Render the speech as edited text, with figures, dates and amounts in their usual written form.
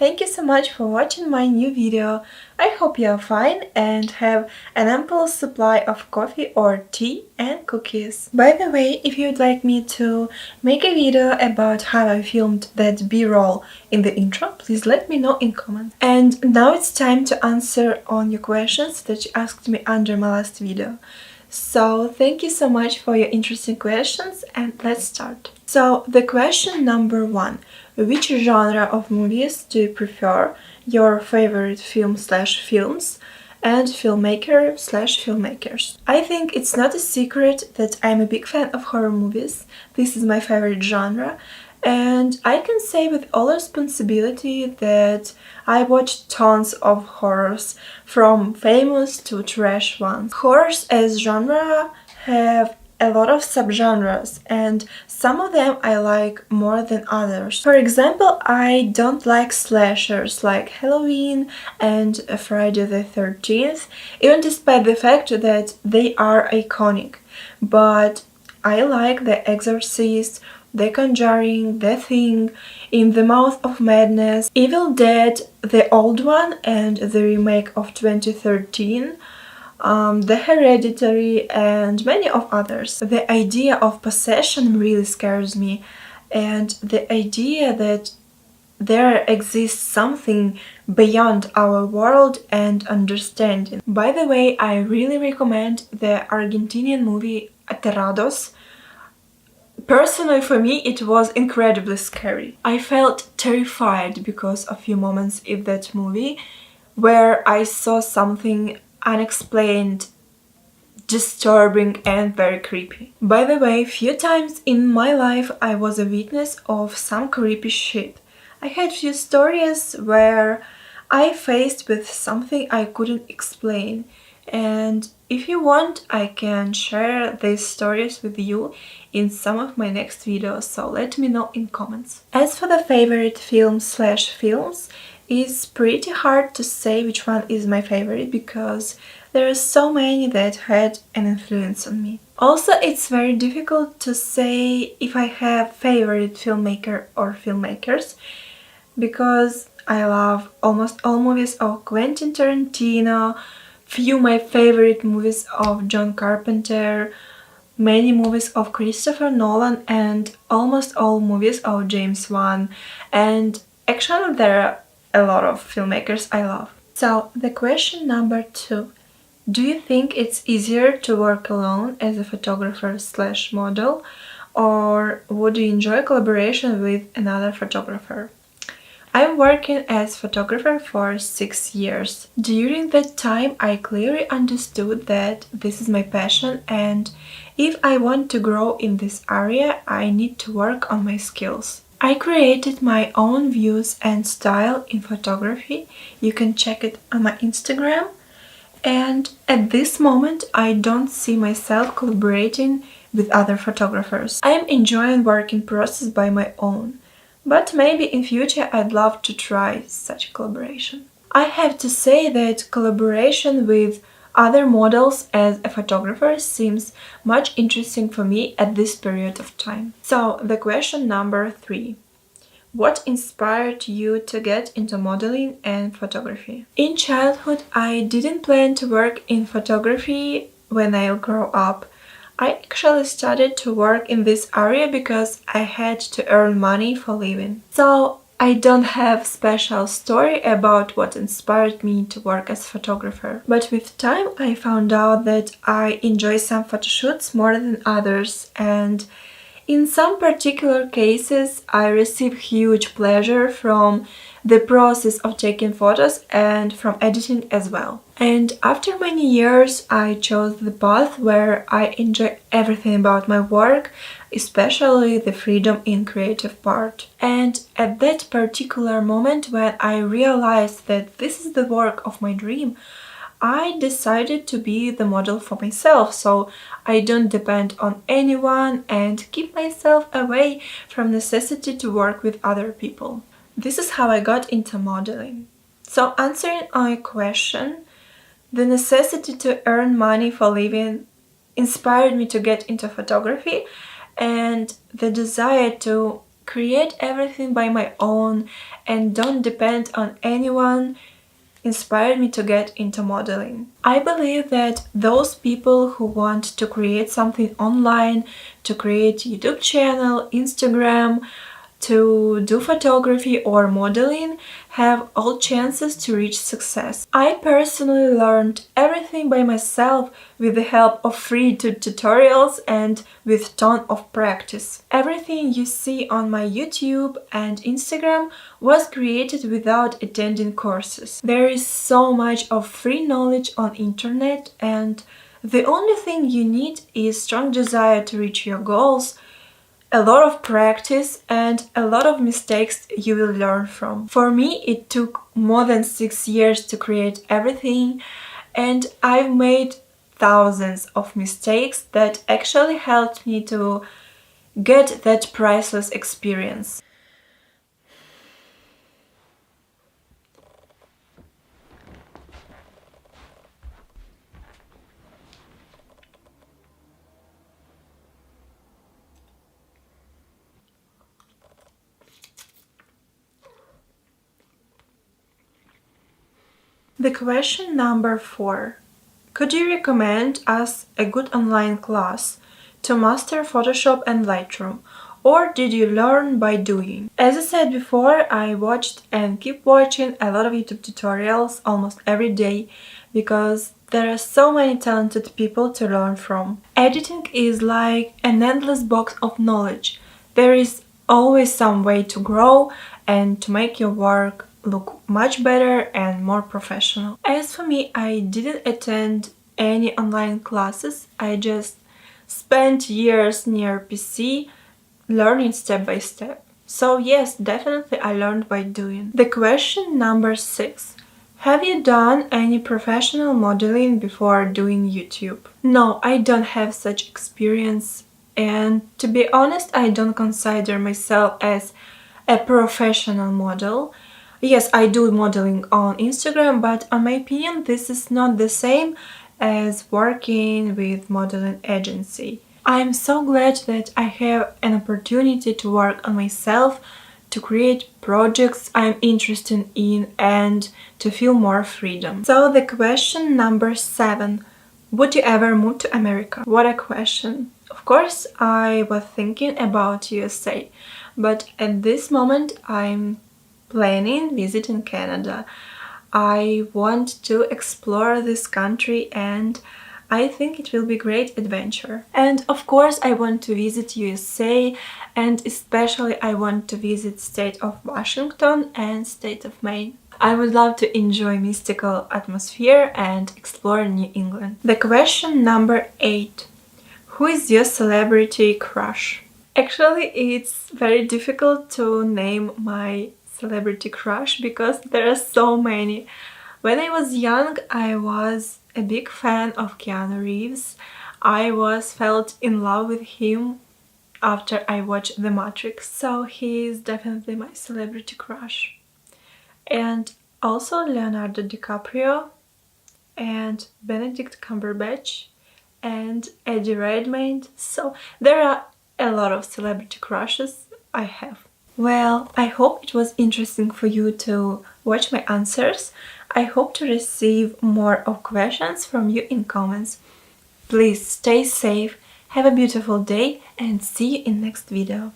Thank you so much for watching my new video. I hope you are fine and have an ample supply of coffee or tea and cookies. By the way, if you'd like me to make a video about how I filmed that B-roll in the intro, please let me know in comments. And now it's time to answer on your questions that you asked me under my last video. So thank you so much for your interesting questions and let's start. So the question number 1. Which genre of movies do you prefer? Your favorite film/films and filmmaker/filmmakers. I think it's not a secret that I'm a big fan of horror movies. This is my favorite genre. And I can say with all responsibility that I watched tons of horrors, from famous to trash ones. Horrors as genre have a lot of subgenres, and some of them I like more than others. For example, I don't like slashers like Halloween and Friday the 13th, even despite the fact that they are iconic. But I like The Exorcist, The Conjuring, The Thing, In the Mouth of Madness, Evil Dead, the old one and the remake of 2013, The Hereditary, and many of others. The idea of possession really scares me, and the idea that there exists something beyond our world and understanding. By the way, I really recommend the Argentinian movie Aterrados. Personally, for me, it was incredibly scary. I felt terrified because of few moments in that movie where I saw something unexplained, disturbing and very creepy. By the way, few times in my life I was a witness of some creepy shit. I had few stories where I faced with something I couldn't explain, and if you want, I can share these stories with you in some of my next videos, so let me know in comments. As for the favorite film/films, it's pretty hard to say which one is my favorite because there are so many that had an influence on me. Also, it's very difficult to say if I have favorite filmmaker or filmmakers because I love almost all movies of Quentin Tarantino, few my favorite movies of John Carpenter, many movies of Christopher Nolan, and almost all movies of James Wan. And actually there are a lot of filmmakers I love. So the question number 2. Do you think it's easier to work alone as a photographer/model, or would you enjoy collaboration with another photographer? I'm working as photographer for 6 years. During that time, I clearly understood that this is my passion, and if I want to grow in this area, I need to work on my skills. I created my own views and style in photography. You can check it on my Instagram. And at this moment, I don't see myself collaborating with other photographers. I am enjoying working process by my own. But maybe in future I'd love to try such collaboration. I have to say that collaboration with other models as a photographer seems much interesting for me at this period of time. So the question number 3. What inspired you to get into modeling and photography? In childhood, I didn't plan to work in photography when I grow up. I actually started to work in this area because I had to earn money for living. So I don't have special story about what inspired me to work as photographer. But with time I found out that I enjoy some photo shoots more than others, and in some particular cases I receive huge pleasure from the process of taking photos and from editing as well. And after many years I chose the path where I enjoy everything about my work, especially the freedom in creative part. And at that particular moment when I realized that this is the work of my dream, I decided to be the model for myself, so I don't depend on anyone and keep myself away from necessity to work with other people. This is how I got into modeling. So answering on your question, the necessity to earn money for living inspired me to get into photography, and the desire to create everything by my own and don't depend on anyone inspired me to get into modeling. I believe that those people who want to create something online, to create YouTube channel, Instagram, to do photography or modeling, have all chances to reach success. I personally learned everything by myself with the help of free tutorials and with ton of practice. Everything you see on my YouTube and Instagram was created without attending courses. There is so much of free knowledge on internet, and the only thing you need is strong desire to reach your goals, a lot of practice, and a lot of mistakes you will learn from. For me, it took more than 6 years to create everything, and I've made thousands of mistakes that actually helped me to get that priceless experience. The question number 4. Could you recommend us a good online class to master Photoshop and Lightroom, or did you learn by doing? As I said before, I watched and keep watching a lot of YouTube tutorials almost every day because there are so many talented people to learn from. Editing is like an endless box of knowledge. There is always some way to grow and to make your work look much better and more professional. As for me, I didn't attend any online classes. I just spent years near PC learning step by step. So yes, definitely I learned by doing. The question number 6. Have you done any professional modeling before doing YouTube? No, I don't have such experience, and to be honest, I don't consider myself as a professional model. Yes, I do modeling on Instagram, but in my opinion, this is not the same as working with modeling agency. I'm so glad that I have an opportunity to work on myself, to create projects I'm interested in, and to feel more freedom. So the question number 7. Would you ever move to America? What a question. Of course, I was thinking about USA, but at this moment I'm planning visiting Canada. I want to explore this country and I think it will be a great adventure. And of course I want to visit USA, and especially I want to visit state of Washington and state of Maine. I would love to enjoy mystical atmosphere and explore New England. The question number 8. Who is your celebrity crush? Actually, it's very difficult to name my celebrity crush because there are so many. When I was young, I was a big fan of Keanu Reeves. I felt in love with him after I watched The Matrix, so he is definitely my celebrity crush. And also Leonardo DiCaprio and Benedict Cumberbatch and Eddie Redmayne. So there are a lot of celebrity crushes I have. Well, I hope it was interesting for you to watch my answers. I hope to receive more of questions from you in comments. Please stay safe, have a beautiful day, and see you in next video.